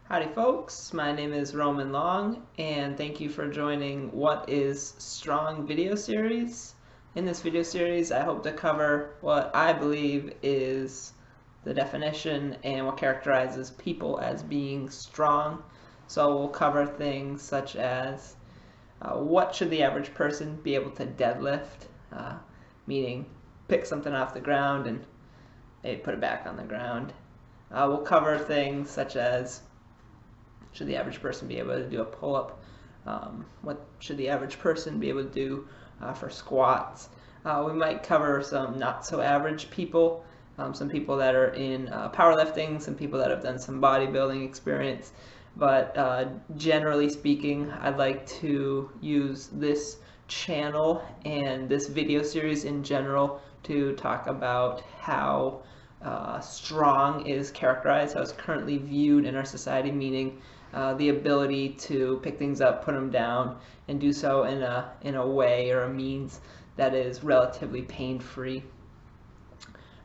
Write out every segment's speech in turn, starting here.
Howdy folks, my name is Roman Long and thank you for joining What is Strong video series. In this video series I hope to cover what I believe is the definition and what characterizes people as being strong. So we'll cover things such as what should the average person be able to deadlift, meaning pick something off the ground and maybe put it back on the ground. We'll cover things such as should the average person be able to do a pull-up? What should the average person be able to do for squats? We might cover some not so average people, some people that are in powerlifting, some people that have done some bodybuilding experience. But generally speaking, I'd like to use this channel and this video series in general to talk about how strong is characterized, how it's currently viewed in our society, meaning the ability to pick things up, put them down, and do so in a way or a means that is relatively pain-free.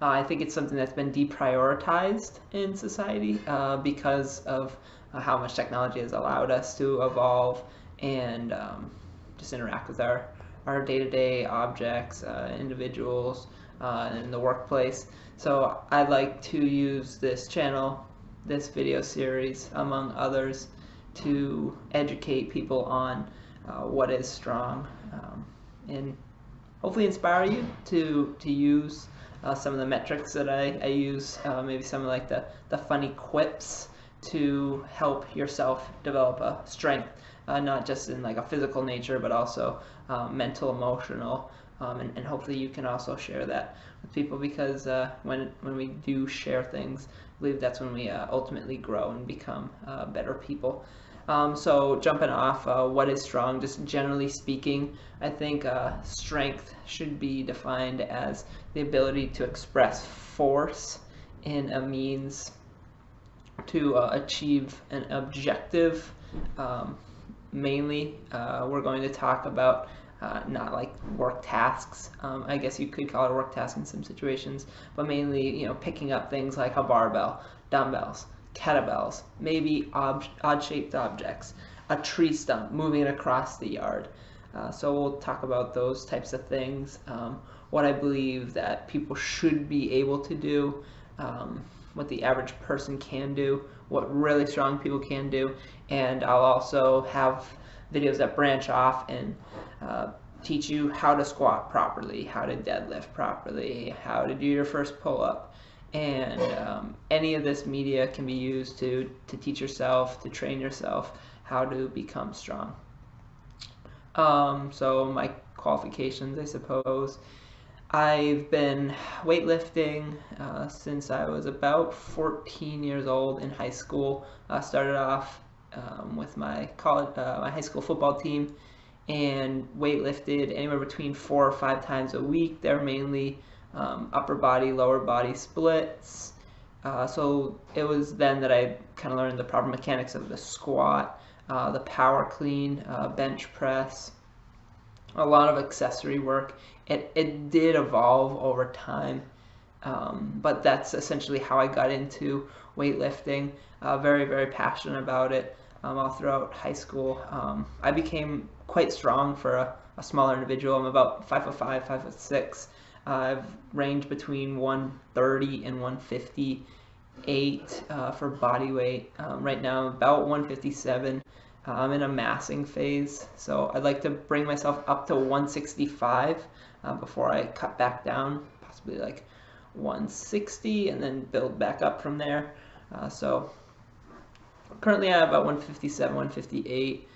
I think it's something that's been deprioritized in society because of how much technology has allowed us to evolve and just interact with our day-to-day objects, individuals, in the workplace. So I'd like to use this channel, this video series, among others, to educate people on what is strong and hopefully inspire you to use some of the metrics that I use, maybe some of like the funny quips to help yourself develop a strength, not just in like a physical nature, but also mental, emotional, and hopefully you can also share that with people, because when we do share things, I believe that's when we ultimately grow and become better people. So jumping off, what is strong? Just generally speaking, I think strength should be defined as the ability to express force in a means to achieve an objective. Mainly, we're going to talk about not like work tasks. I guess you could call it a work task in some situations, but mainly, picking up things like a barbell, dumbbells, kettlebells, maybe odd-shaped objects, a tree stump, moving it across the yard. So we'll talk about those types of things, what I believe that people should be able to do, what the average person can do, what really strong people can do, and I'll also have videos that branch off and teach you how to squat properly, how to deadlift properly, how to do your first pull-up, and any of this media can be used to teach yourself, to train yourself how to become strong. So my qualifications, I suppose. I've been weightlifting since I was about 14 years old in high school. I started off with my high school football team and weightlifted anywhere between 4 or 5 times a week. They're mainly upper body, lower body splits. So it was then that I kind of learned the proper mechanics of the squat, the power clean, bench press, a lot of accessory work. It did evolve over time, but that's essentially how I got into weightlifting. Very, very passionate about it all throughout high school. I became quite strong for a smaller individual. I'm about 5'5", 5'6". I've ranged between 130 and 158 for body weight. Right now I'm about 157. I'm in a massing phase, so I'd like to bring myself up to 165 before I cut back down, possibly like 160, and then build back up from there. So currently I have about 157, 158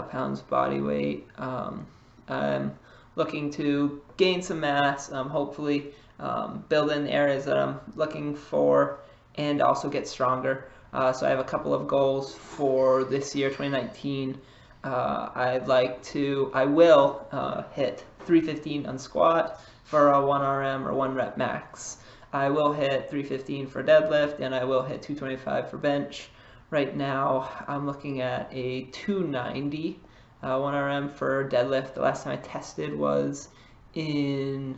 pounds body weight. I'm looking to gain some mass, hopefully build in the areas that I'm looking for, and also get stronger. So I have a couple of goals for this year, 2019. I will hit 315 on squat for a 1 RM or 1 rep max. I will hit 315 for deadlift, and I will hit 225 for bench. Right now, I'm looking at a 290 1 RM for deadlift. The last time I tested was in,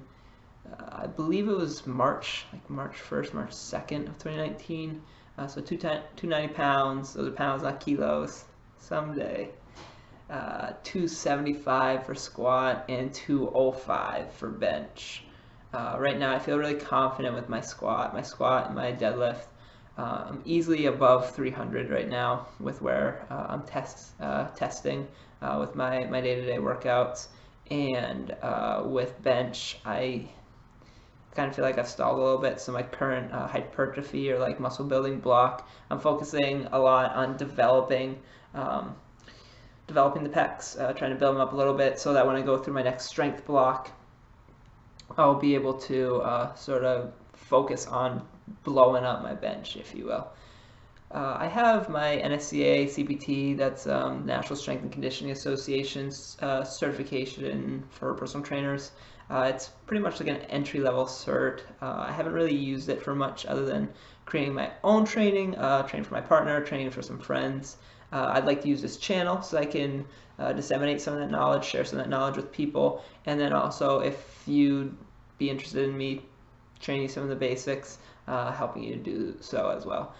I believe it was March 1st, March 2nd of 2019. So 290 pounds, those are pounds, not kilos, someday. 275 for squat and 205 for bench. Right now I feel really confident with my squat and my deadlift. I'm easily above 300 right now with where I'm testing with my day-to-day workouts. And with bench, I kind of feel like I've stalled a little bit. So my current hypertrophy or like muscle building block, I'm focusing a lot on developing the pecs, trying to build them up a little bit so that when I go through my next strength block, I'll be able to sort of focus on blowing up my bench, if you will. I have my NSCA CPT, that's National Strength and Conditioning Association's certification for personal trainers. It's pretty much like an entry-level cert. I haven't really used it for much other than creating my own training, training for my partner, training for some friends. I'd like to use this channel so I can disseminate some of that knowledge, share some of that knowledge with people, and then also if you'd be interested in me training some of the basics, helping you to do so as well.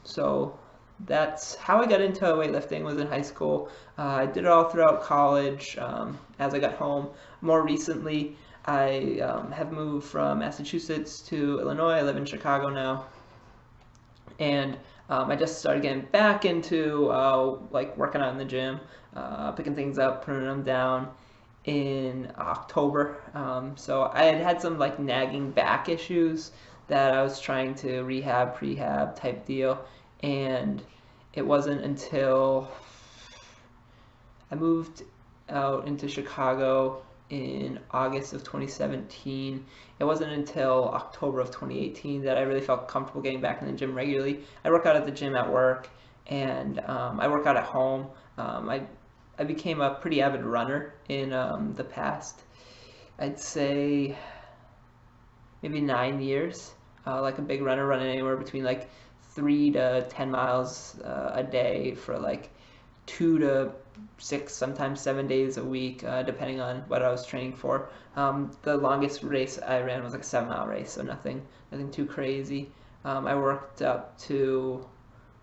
So that's how I got into weightlifting, was in high school. I did it all throughout college as I got home. More recently, I have moved from Massachusetts to Illinois. I live in Chicago now. And I just started getting back into like working out in the gym, picking things up, putting them down in October. So I had some like nagging back issues that I was trying to rehab, prehab type deal, and it wasn't until I moved out into Chicago in August of 2017. It wasn't until October of 2018 that I really felt comfortable getting back in the gym regularly. I work out at the gym at work, and I work out at home. I became a pretty avid runner in the past, I'd say, maybe 9 years. Like a big runner, running anywhere between like 3 to 10 miles a day for like 2 to 6, sometimes 7 days a week, depending on what I was training for. The longest race I ran was like a 7-mile race, so nothing too crazy. I worked up to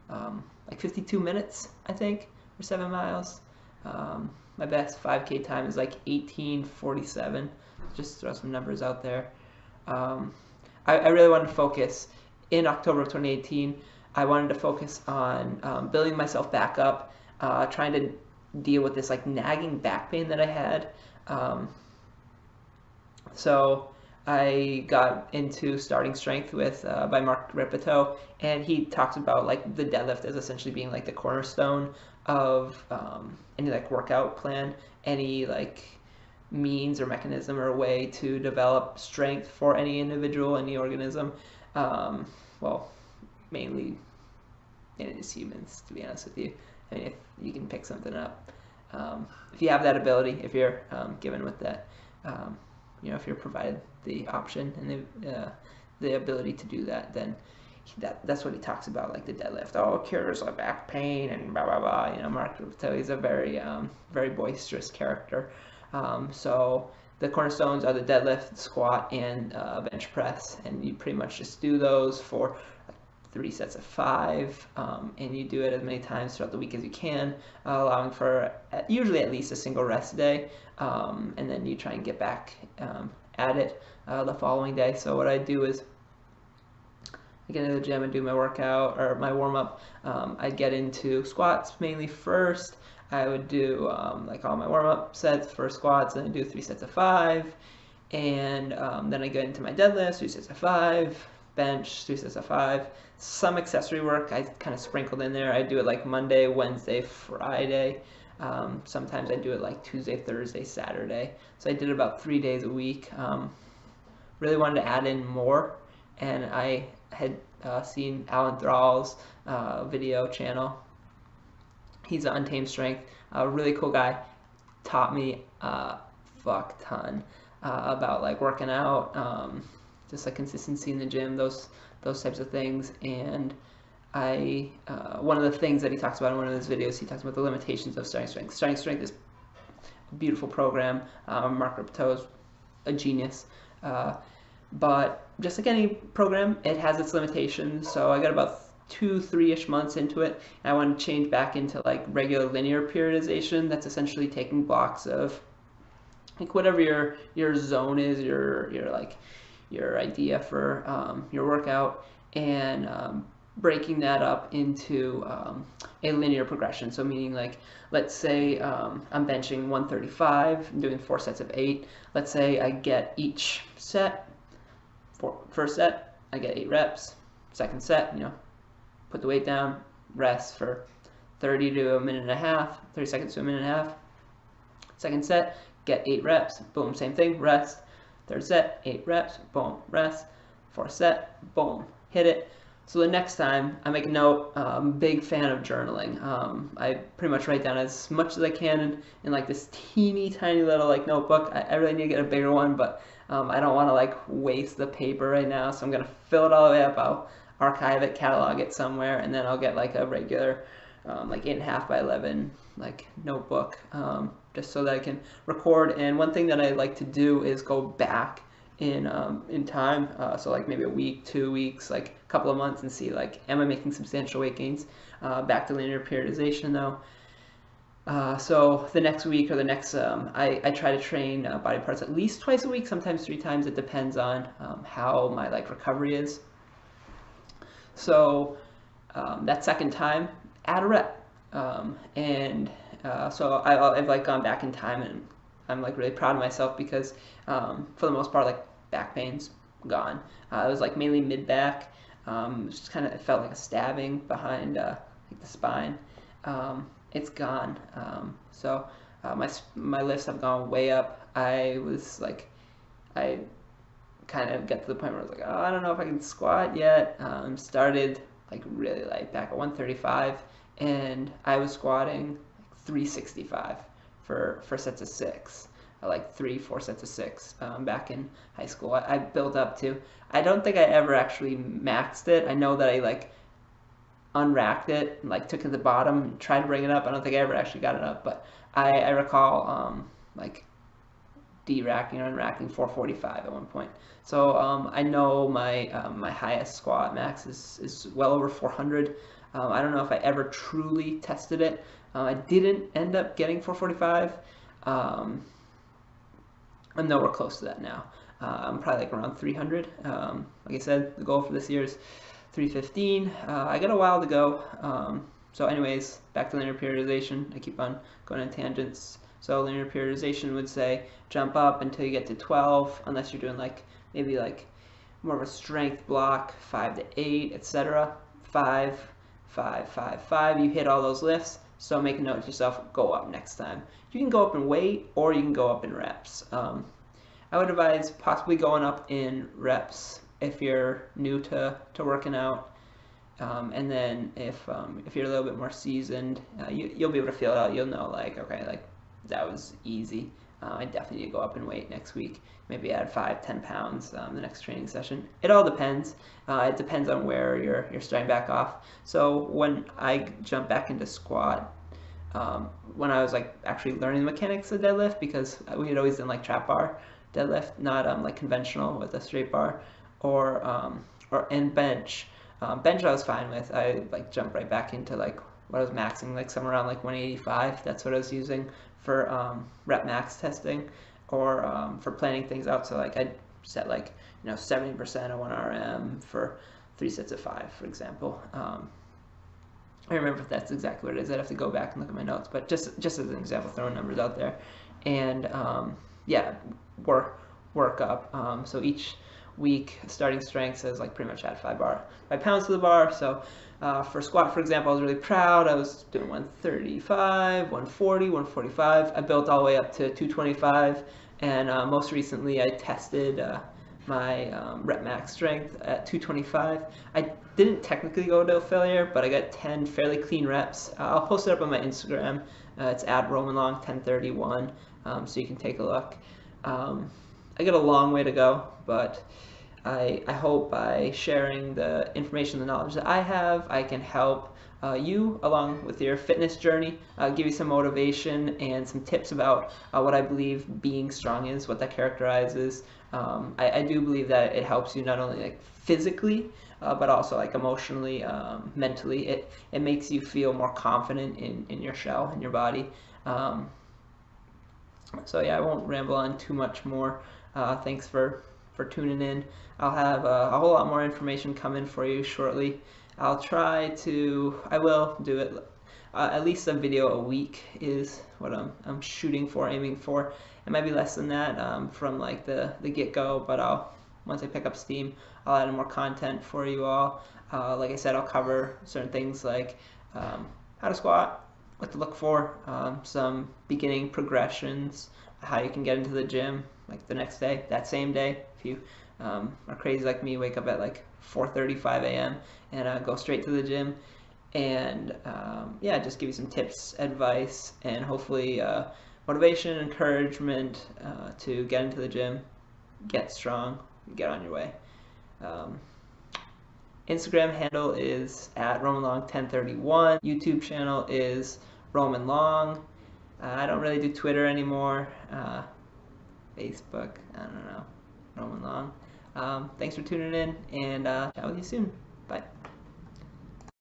like 52 minutes, I think, for 7 miles. My best 5K time is like 18:47. Just throw some numbers out there. I really wanted to focus in October of 2018. I wanted to focus on building myself back up, trying to deal with this like nagging back pain that I had. So I got into starting strength with by Mark Rippetoe, and he talks about like the deadlift as essentially being like the cornerstone of any like workout plan, any like means or mechanism or way to develop strength for any individual, any organism. Well, mainly it is humans, to be honest with you. I mean, if you can pick something up, if you have that ability, if you're given with that, if you're provided the option and the ability to do that, then that's what he talks about, like the deadlift. Oh, it cures like back pain and blah blah blah. Mark Rippetoe is a very very boisterous character. So the cornerstones are the deadlift, squat, and bench press, and you pretty much just do those for 3 sets of 5, and you do it as many times throughout the week as you can, allowing for usually at least a single rest day, and then you try and get back at it the following day. So what I do is I get into the gym and do my workout or my warm-up. I get into squats mainly first. I would do like all my warm-up sets for squats, and I do 3 sets of 5, and then I get into my deadlifts, 3 sets of 5, bench, 3 sets of 5. Some accessory work I kind of sprinkled in there. I do it like Monday, Wednesday, Friday. Sometimes I do it like Tuesday, Thursday, Saturday. So I did it about 3 days a week. Really wanted to add in more, and I had seen Alan Thrall's video channel. He's an Untamed Strength, a really cool guy. Taught me a fuck ton about like working out, just like consistency in the gym, those types of things. And one of the things that he talks about in one of his videos, he talks about the limitations of starting strength. Starting strength is a beautiful program. Mark Rippetoe is a genius. But just like any program, it has its limitations. So I got about 2-3-ish months into it, and I want to change back into like regular linear periodization. That's essentially taking blocks of like whatever your zone is, your like your idea for your workout, and breaking that up into a linear progression. So meaning like, let's say I'm benching 135, I'm doing 4 sets of 8. Let's say I get each set, first set, I get 8 reps. Second set, put the weight down, rest for 30 to a minute and a half, 30 seconds to a minute and a half. Second set, get 8 reps, boom, same thing, rest. Third set, 8 reps, boom, rest. Fourth set, boom, hit it. So the next time, I make a note. Big fan of journaling. I pretty much write down as much as I can in like this teeny tiny little like notebook. I really need to get a bigger one, but I don't want to like waste the paper right now, so I'm gonna fill it all the way up. I'll archive it, catalog it somewhere, and then I'll get like a regular like 8.5 by 11 like notebook, just so that I can record. And one thing that I like to do is go back in time, so like maybe a week, 2 weeks, like a couple of months, and see like, am I making substantial weight gains? Back to linear periodization though. So the next week or the next, I try to train body parts at least twice a week, sometimes 3 times. It depends on how my like recovery is. So that second time, add a rep, so I've like gone back in time, and I'm like really proud of myself because for the most part, like back pain's gone. It was like mainly mid back. Just kind of, it felt like a stabbing behind like the spine. It's gone. So my lifts have gone way up. I kind of get to the point where I was like, oh, I don't know if I can squat yet. Started like really light back at 135, and I was squatting 365 for sets of 6, like 3-4 sets of 6 back in high school. I built up to, I don't think I ever actually maxed it. I know that I like unracked it and like took it to the bottom and tried to bring it up. I don't think I ever actually got it up, but I recall like de-racking or unracking 445 at one point. So I know my highest squat max is well over 400. I don't know if I ever truly tested it. I didn't end up getting 445. I'm nowhere close to that now. I'm probably like around 300. Like I said, the goal for this year is 315. I got a while to go. So anyways, back to linear periodization. I keep on going on tangents. So linear periodization would say jump up until you get to 12, unless you're doing like maybe like more of a strength block, 5 to 8, etc. 5, 5, 5, 5. You hit all those lifts. So make a note to yourself, go up next time. You can go up in weight, or you can go up in reps. I would advise possibly going up in reps if you're new to working out. And then if you're a little bit more seasoned, you'll be able to feel it out. You'll know like, okay, like that was easy. I definitely need to go up in weight next week. Maybe add 5-10 pounds the next training session. It all depends. It depends on where you're starting back off. So when I jump back into squat, when I was like actually learning the mechanics of deadlift, because we had always done like trap bar deadlift, not like conventional with a straight bar, or and bench. Bench I was fine with. I like jumped right back into like what I was maxing, like somewhere around like 185. That's what I was using for rep max testing, or for planning things out. So like I'd set like 70% of 1 RM for 3 sets of 5, for example. I remember if that's exactly what it is. I'd have to go back and look at my notes, but just as an example, throwing numbers out there, and yeah, work up. So each week, starting strength says like pretty much add 5 pounds to the bar. So for squat, for example, I was really proud. I was doing 135, 140, 145. I built all the way up to 225, and most recently I tested my rep max strength at 225. I didn't technically go to failure, but I got 10 fairly clean reps. I'll post it up on my Instagram. It's at RomanLong1031, so you can take a look. I got a long way to go, but I hope by sharing the information, the knowledge that I have, I can help you along with your fitness journey, give you some motivation and some tips about what I believe being strong is, what that characterizes. I do believe that it helps you not only like physically, but also like emotionally, mentally. It makes you feel more confident in your shell, in your body. So yeah, I won't ramble on too much more. Thanks for tuning in. I'll have a whole lot more information coming for you shortly. I will do it. At least a video a week is what I'm shooting for, aiming for. It might be less than that from like the get-go, but once I pick up steam, I'll add more content for you all. Like I said, I'll cover certain things like how to squat, what to look for, some beginning progressions, how you can get into the gym like the next day, that same day. If you are crazy like me, wake up at like 4:35 a.m. and go straight to the gym, and yeah, just give you some tips, advice, and hopefully motivation, encouragement to get into the gym, get strong, get on your way. Instagram handle is at RomanLong1031. YouTube channel is Roman Long. I don't really do Twitter anymore. Facebook, I don't know. Roman Long. Thanks for tuning in, and chat with you soon.